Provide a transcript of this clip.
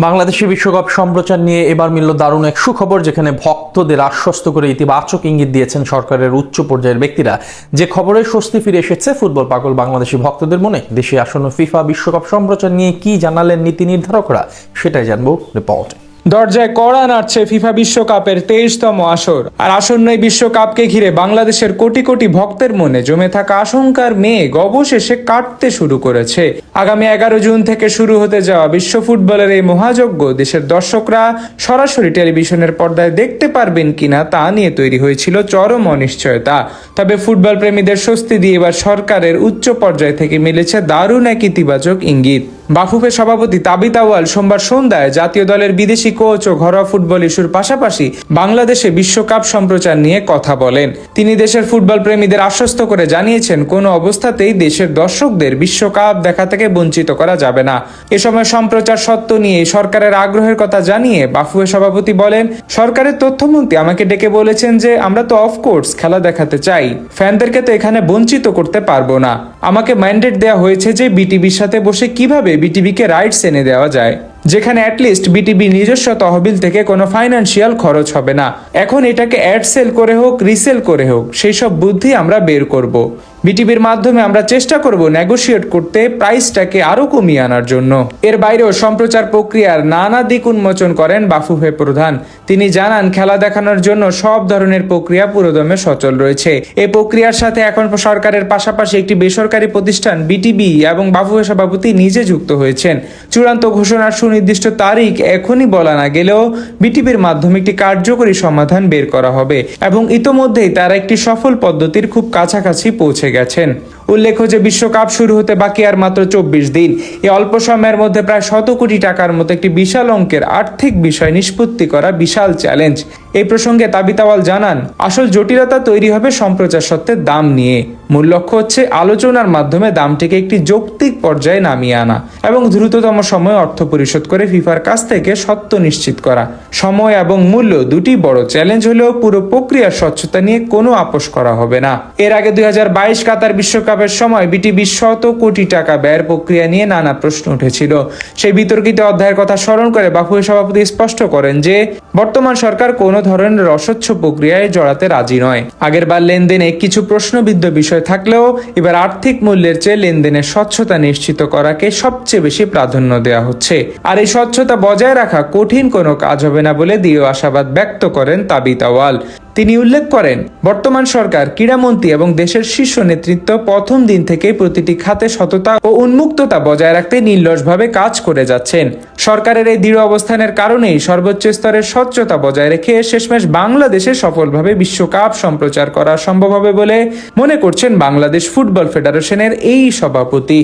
বাংলাদেশের বিশ্বকাপ সম্প্রচার নিয়ে এবার মিলল দারুণ এক সুখবর, যেখানে ভক্তদের আশ্বস্ত করে ইতিবাচক ইঙ্গিত দিয়েছেন সরকারের উচ্চ পর্যায়ের ব্যক্তিরা। যে খবরে স্বস্তি ফিরে এসেছে ফুটবল পাগল বাংলাদেশি ভক্তদের মনে। দেশে আসন্ন ফিফা বিশ্বকাপ সম্প্রচার নিয়ে কি জানালেন নীতি নির্ধারকরা, সেটাই জানবো রিপোর্টে। দরজায় কড়া নাড়ছে ফিফা বিশ্বকাপের 23তম আসর। আর আসন্ন এই বিশ্বকাপকে ঘিরে বাংলাদেশের কোটি কোটি ভক্তের মনে জমে থাকা আশঙ্কার মেঘ অবশেষে কাটতে শুরু করেছে। আগামী 11 জুন থেকে শুরু হতে যাওয়া বিশ্ব ফুটবলের এই মহাযজ্ঞ দেশের দর্শকরা সরাসরি টেলিভিশনের পর্দায় দেখতে পারবেন কিনা তা নিয়ে তৈরি হয়েছিল চরম অনিশ্চয়তা। তবে ফুটবল প্রেমীদের স্বস্তি দিয়ে এবার সরকারের উচ্চ পর্যায় থেকে মিলেছে দারুণ এক ইতিবাচক ইঙ্গিত। বাফুফের সভাপতি তাবিত আউয়াল সোমবার সন্ধ্যায় জাতীয় দলের বিদেশি কোচ ও ঘরোয়া ফুটবল ইস্যুর পাশাপাশি বাংলাদেশে বিশ্বকাপ সম্প্রচার নিয়ে কথা বলেন। তিনি দেশের ফুটবল প্রেমীদের আশ্বস্ত করে জানিয়েছেন, কোনো অবস্থাতেই দেশের দর্শকদের বিশ্বকাপ দেখা থেকে বঞ্চিত করা যাবে না। এ সময় সম্প্রচার সত্ত্ব নিয়ে সরকারের আগ্রহের কথা জানিয়ে বাফুফের সভাপতি বলেন, সরকারের তথ্যমন্ত্রী আমাকে ডেকে বলেছেন যে আমরা তো অফকোর্স খেলা দেখাতে চাই, ফ্যানদেরকে তো এখানে বঞ্চিত করতে পারবো না। আমাকে ম্যান্ডেট দেওয়া হয়েছে যে বিটিভির সাথে বসে কিভাবে বিটিভিকে রাইটস এনে দেওয়া যায়, যেখানে অ্যাটলিস্ট বিটিভি নিজস্ব তহবিল থেকে কোনো ফাইন্যান্সিয়াল খরচ হবে না। এখন এটাকে অ্যাড সেল করে হোক, রিসেল করে হোক, সেই সব বুদ্ধি আমরা বের করব। বিটিভির মাধ্যমে আমরা চেষ্টা করব নেগোশিয়েট করতে প্রাইসটাকে আরো কমিয়ে আনার জন্য। এর বাইরেও সম্প্রচার প্রক্রিয়ার নানা দিক উন্মোচন করেন বাফুফে প্রধান। তিনি জানান, খেলা দেখানোর জন্য সব ধরনের প্রক্রিয়া পুরোদমে সচল রয়েছে। এই প্রক্রিয়ার সাথে এখন সরকারের পাশাপাশি একটি বেসরকারি প্রতিষ্ঠান বিটিভি এবং বাফুফে সভাপতি নিজে যুক্ত হয়েছেন। চূড়ান্ত ঘোষণার সুনির্দিষ্ট তারিখ এখনই বলা না গেলেও বিটিভির মাধ্যমে একটি কার্যকরী সমাধান বের করা হবে এবং ইতোমধ্যেই তারা একটি সফল পদ্ধতির খুব কাছাকাছি পৌঁছে গেছেন। উল্লেখ্য যে বিশ্বকাপ শুরু হতে বাকি আর মাত্র 24 দিন। এই অল্প সময়ের মধ্যে প্রায় 100 কোটি টাকার মতো একটি বিশাল অঙ্কের আর্থিক বিষয় নিষ্পত্তি করা বিশাল চ্যালেঞ্জ। এই প্রসঙ্গে তাবিত আউয়াল জানান, আসল জটিলতা তৈরি হবে সম্প্রচার সত্ত্বের দাম নিয়ে। মূল লক্ষ্য হচ্ছে আলোচনার মাধ্যমে দামটিকে একটি যৌক্তিক পর্যায়ে নামিয়ে আনা এবং দ্রুততম সময়ে অর্থ পরিশোধ করে ফিফার কাছ থেকে সত্ত্ব নিশ্চিত করা। সময় এবং মূল্য দুটি বড় চ্যালেঞ্জ হলেও পুরো প্রক্রিয়ার স্বচ্ছতা নিয়ে কোনো আপোষ করা হবে না। এর আগে 2022 কাতার বিশ্বকাপের সময় বিটিভি 100 কোটি টাকা ব্যয়ের প্রক্রিয়া নিয়ে নানা প্রশ্ন উঠেছিল। সেই বিতর্কিত অধ্যায়ের কথা স্মরণ করে বাফুফে সভাপতি স্পষ্ট করেন যে বর্তমান সরকার কোনো ধরনের অস্বচ্ছ প্রক্রিয়ায় জড়াতে রাজি নয়। আগেরবার লেনদেনে কিছু প্রশ্নবিদ্ধ বিষয় থাকলেও এবার আর্থিক মূল্যের চেয়ে লেনদেনের স্বচ্ছতা নিশ্চিত করাকে সবচেয়ে বেশি প্রাধান্য দেওয়া হচ্ছে। আর এই স্বচ্ছতা বজায় রাখা কঠিন কোনো কাজ হবে না বলে দৃঢ় আশাবাদ ব্যক্ত করেন তাবিত আউয়াল। তিনি উল্লেখ করেন, বর্তমান সরকার, ক্রীড়ামন্ত্রী এবং দেশের শীর্ষ নেতৃত্ব প্রথম দিন থেকেই প্রতিটি খাতে সততা ও উন্মুক্ততা বজায় রাখতে নির্লসভাবে কাজ করে যাচ্ছেন। সরকারের এই দৃঢ় অবস্থানের কারণেই সর্বোচ্চ স্তরের স্বচ্ছতা বজায় রেখে শেষমেশ বাংলাদেশে সফলভাবে বিশ্বকাপ সম্প্রচার করা সম্ভব হবে বলে মনে করছেন বাংলাদেশ ফুটবল ফেডারেশনের এই সভাপতি।